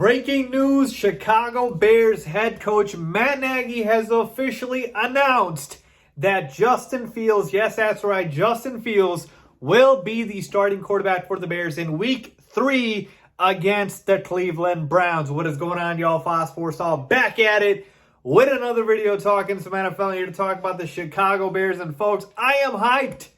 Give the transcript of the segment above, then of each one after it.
Breaking news, Chicago Bears head coach Matt Nagy has officially announced that Justin Fields, yes, that's right, Justin Fields will be the starting quarterback for the Bears in Week 3 against the Cleveland Browns. What is going on, y'all? Phosphorus all back at it with another video talking some NFL here to talk about the Chicago Bears. And folks, I am hyped.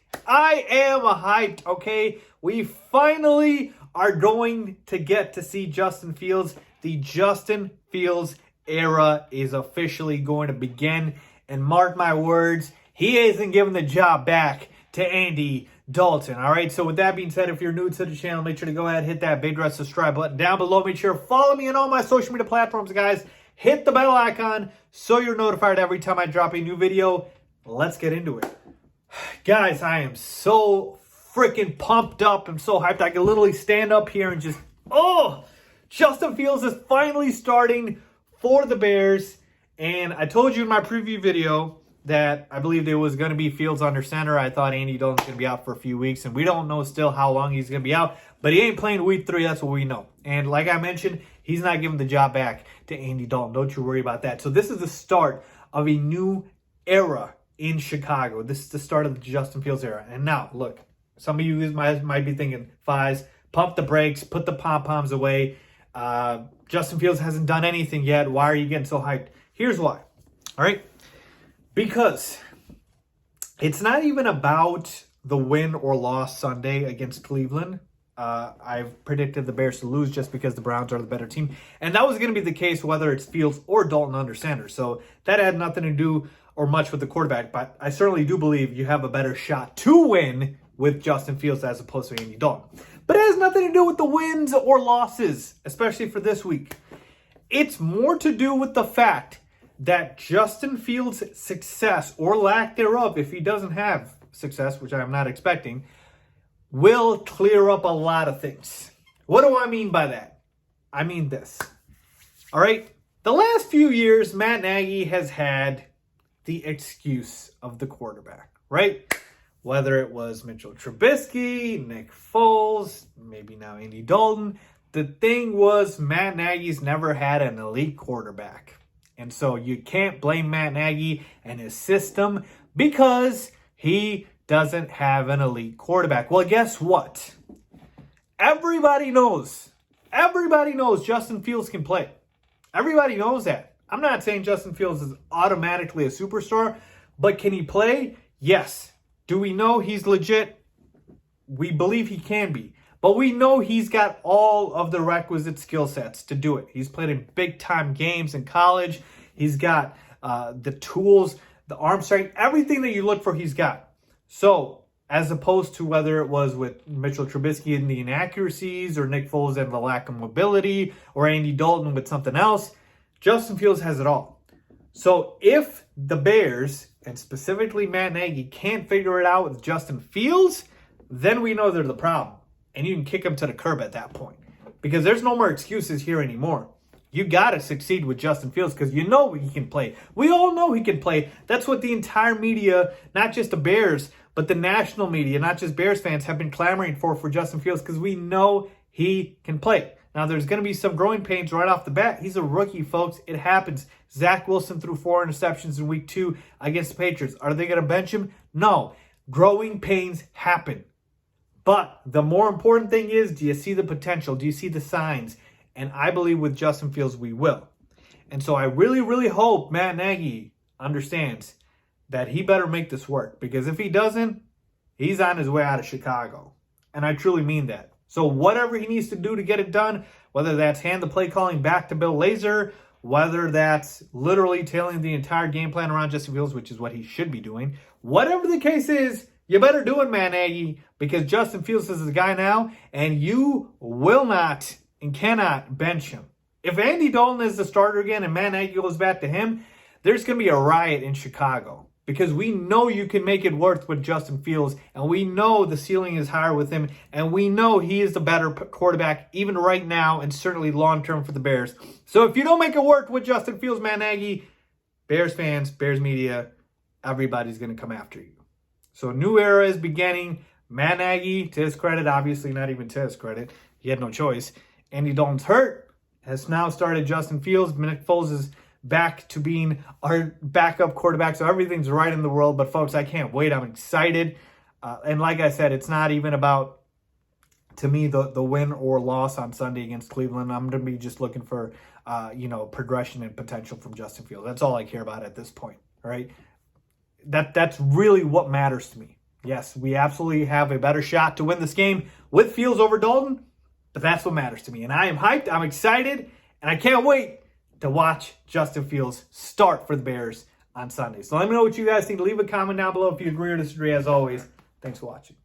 Okay? We finally are going to get to see Justin Fields. The Justin Fields era is officially going to begin. And mark my words, he isn't giving the job back to Andy Dalton. All right, so with that being said, if you're new to the channel, make sure to go ahead and hit that big red subscribe button down below. Make sure to follow me on all my social media platforms, guys. Hit the bell icon so you're notified every time I drop a new video. Let's get into it. Guys, I am so freaking pumped up. I'm so hyped. I can literally stand up here and just, Justin Fields is finally starting for the Bears. And I told you in my preview video that I believed it was going to be Fields under center. I thought Andy Dalton's going to be out for a few weeks, and we don't know still how long he's going to be out. But he ain't playing Week 3, that's what we know. And like I mentioned, he's not giving the job back to Andy Dalton. Don't you worry about that. So this is the start of a new era in Chicago. This is the start of the Justin Fields era. And now, look, some of you guys might be thinking, Fies, pump the brakes, put the pom-poms away. Justin Fields hasn't done anything yet. Why are you getting so hyped? Here's why. All right? Because it's not even about the win or loss Sunday against Cleveland. I've predicted the Bears to lose just because the Browns are the better team. And that was going to be the case whether it's Fields or Dalton under center. So that had nothing to do or much with the quarterback. But I certainly do believe you have a better shot to win with Justin Fields as opposed to Andy Dalton. But it has nothing to do with the wins or losses, especially for this week. It's more to do with the fact that Justin Fields' success or lack thereof, if he doesn't have success, which I'm not expecting, will clear up a lot of things. What do I mean by that? I mean this. All right? The last few years, Matt Nagy has had the excuse of the quarterback, right? Whether it was Mitchell Trubisky, Nick Foles, maybe now Andy Dalton. The thing was, Matt Nagy's never had an elite quarterback. And so you can't blame Matt Nagy and his system because he doesn't have an elite quarterback. Well, guess what? Everybody knows Justin Fields can play. Everybody knows that. I'm not saying Justin Fields is automatically a superstar, but can he play? Yes. Do we know he's legit? We believe he can be. But we know he's got all of the requisite skill sets to do it. He's played in big-time games in college. He's got the tools, the arm strength, everything that you look for, he's got. So, as opposed to whether it was with Mitchell Trubisky and the inaccuracies, or Nick Foles and the lack of mobility, or Andy Dalton with something else, Justin Fields has it all. So, if the Bears, and specifically Matt Nagy, can't figure it out with Justin Fields, then we know they're the problem. And you can kick them to the curb at that point. Because there's no more excuses here anymore. You got to succeed with Justin Fields because you know he can play. We all know he can play. That's what the entire media, not just the Bears, but the national media, not just Bears fans, have been clamoring for Justin Fields because we know he can play. Now, there's going to be some growing pains right off the bat. He's a rookie, folks. It happens. Zach Wilson threw 4 interceptions in Week 2 against the Patriots. Are they going to bench him? No. Growing pains happen. But the more important thing is, do you see the potential? Do you see the signs? And I believe with Justin Fields, we will. And so I really, really hope Matt Nagy understands that he better make this work. Because if he doesn't, he's on his way out of Chicago. And I truly mean that. So whatever he needs to do to get it done, whether that's hand the play calling back to Bill Lazor, whether that's literally tailing the entire game plan around Justin Fields, which is what he should be doing, whatever the case is, you better do it, Matt Nagy, because Justin Fields is the guy now, and you will not and cannot bench him. If Andy Dalton is the starter again and Matt Nagy goes back to him, there's going to be a riot in Chicago because we know you can make it work with Justin Fields, and we know the ceiling is higher with him, and we know he is the better quarterback even right now and certainly long-term for the Bears. So if you don't make it work with Justin Fields, Matt Nagy, Bears fans, Bears media, everybody's going to come after you. So a new era is beginning. Matt Nagy, to his credit, obviously not even to his credit, he had no choice. Andy Dalton's hurt, has now started Justin Fields. Nick Foles is back to being our backup quarterback, so everything's right in the world. But folks, I can't wait. I'm excited. And like I said, it's not even about, to me, the win or loss on Sunday against Cleveland. I'm going to be just looking for, progression and potential from Justin Fields. That's all I care about at this point, all right? That's really what matters to me. Yes, we absolutely have a better shot to win this game with Fields over Dalton, but that's what matters to me. And I am hyped, I'm excited, and I can't wait to watch Justin Fields start for the Bears on Sunday. So let me know what you guys think. Leave a comment down below if you agree or disagree. As always, thanks for watching.